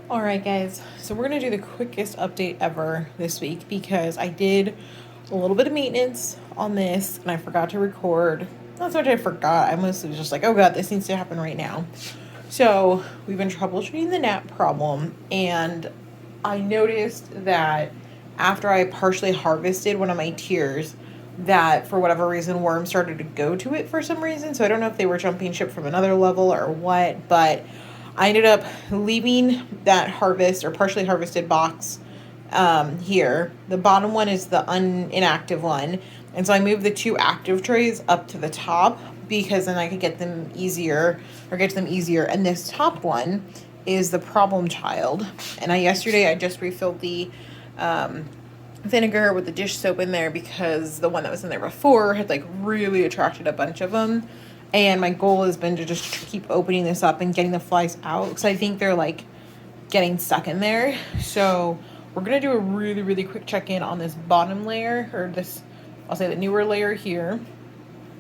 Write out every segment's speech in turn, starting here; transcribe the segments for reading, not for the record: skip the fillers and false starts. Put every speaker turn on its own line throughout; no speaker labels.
All right, guys. So we're going to do the quickest update ever this week because I did a little bit of maintenance on this and I forgot to record. Not so much I forgot. I mostly was just like, oh God, this needs to happen right now. So we've been troubleshooting the gnat problem, and I noticed that after I partially harvested one of my tiers, that for whatever reason worms started to go to it for some reason. So I don't know if they were jumping ship from another level or what, but I ended up leaving that harvest or partially harvested box here. The bottom one is the inactive one. And so I moved the two active trays up to the top because then I could get them easier or get to them easier. And this top one is the problem child. And yesterday I just refilled the vinegar with the dish soap in there because the one that was in there before had like really attracted a bunch of them. And my goal has been to just keep opening this up and getting the flies out because I think they're like getting stuck in there. So we're going to do a really, really quick check-in on this bottom layer, or this, I'll say the newer layer here.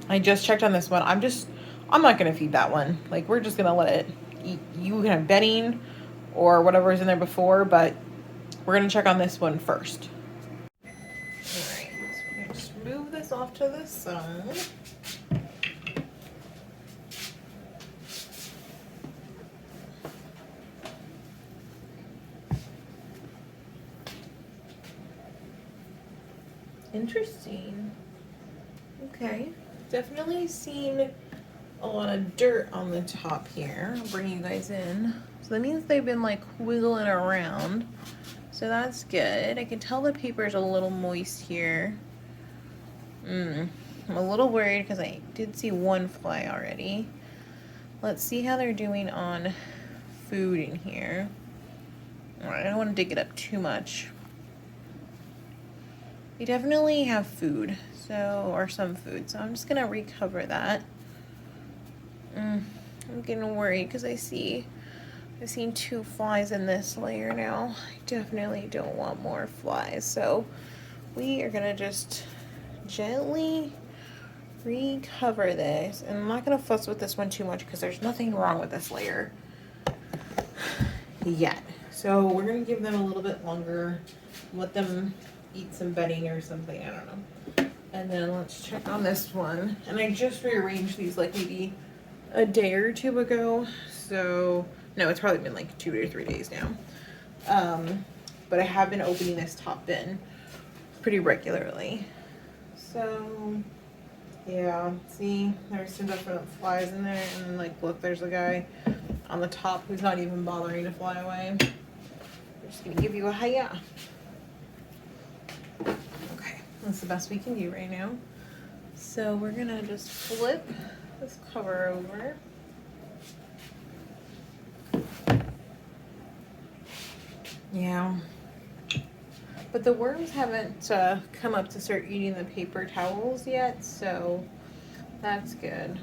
I just checked on this one. I'm not going to feed that one. Like, we're just going to let it eat. You can have bedding or whatever was in there before, but we're going to check on this one first. All right, so we're going to just move this off to the side. Interesting. Okay. Definitely seen a lot of dirt on the top here. I'll bring you guys in. So that means they've been like wiggling around. So that's good. I can tell the paper's a little moist here. I'm a little worried because I did see one fly already. Let's see how they're doing on food in here. Alright, I don't want to dig it up too much. They definitely have food, or some food, so I'm just gonna recover that. I'm getting worried because I've seen two flies in this layer now. I definitely don't want more flies, so we are gonna just gently recover this. And I'm not gonna fuss with this one too much because there's nothing wrong with this layer yet. So we're gonna give them a little bit longer, let them eat some bedding or something, I don't know. And then let's check on this one. And I just rearranged these like maybe a day or two ago. So, no, it's probably been like 2 or 3 days now. But I have been opening this top bin pretty regularly. So, yeah, see, there's some different flies in there. And then, like, look, there's a guy on the top who's not even bothering to fly away. I'm just gonna give you a hiya. Okay, that's the best we can do right now. So we're gonna just flip this cover over. Yeah. But the worms haven't come up to start eating the paper towels yet, so that's good.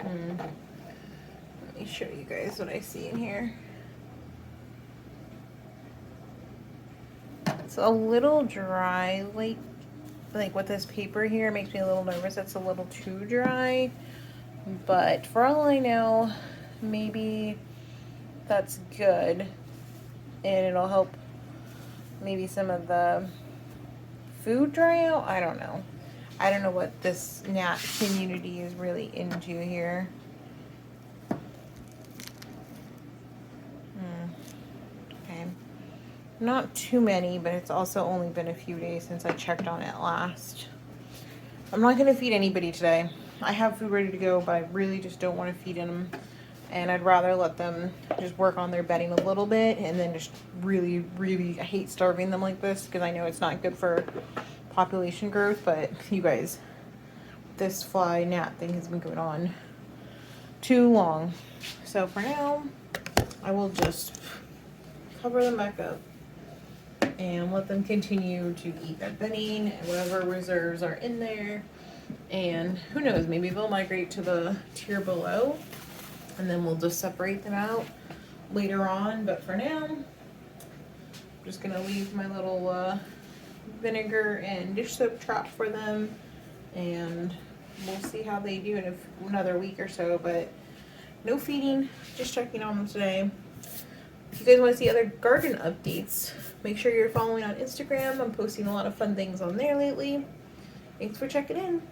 Let me show you guys what I see in here. It's a little dry, like with this paper here, it makes me a little nervous. It's a little too dry, but for all I know, maybe that's good, and it'll help maybe some of the food dry out. I don't know. I don't know what this gnat community is really into here. Okay. Not too many, but it's also only been a few days since I checked on it last. I'm not going to feed anybody today. I have food ready to go, but I really just don't want to feed them. And I'd rather let them just work on their bedding a little bit and then just really, really, I hate starving them like this because I know it's not good for population growth, but you guys, this fly gnat thing has been going on too long. So for now, I will just cover them back up and let them continue to eat their bedding and whatever reserves are in there. And who knows, maybe they'll migrate to the tier below and then we'll just separate them out later on. But for now, I'm just gonna leave my little vinegar and dish soap trap for them, and we'll see how they do in another week or so. But no feeding, just checking on them today. If you guys want to see other garden updates, make sure you're following on Instagram. I'm posting a lot of fun things on there lately. Thanks for checking in.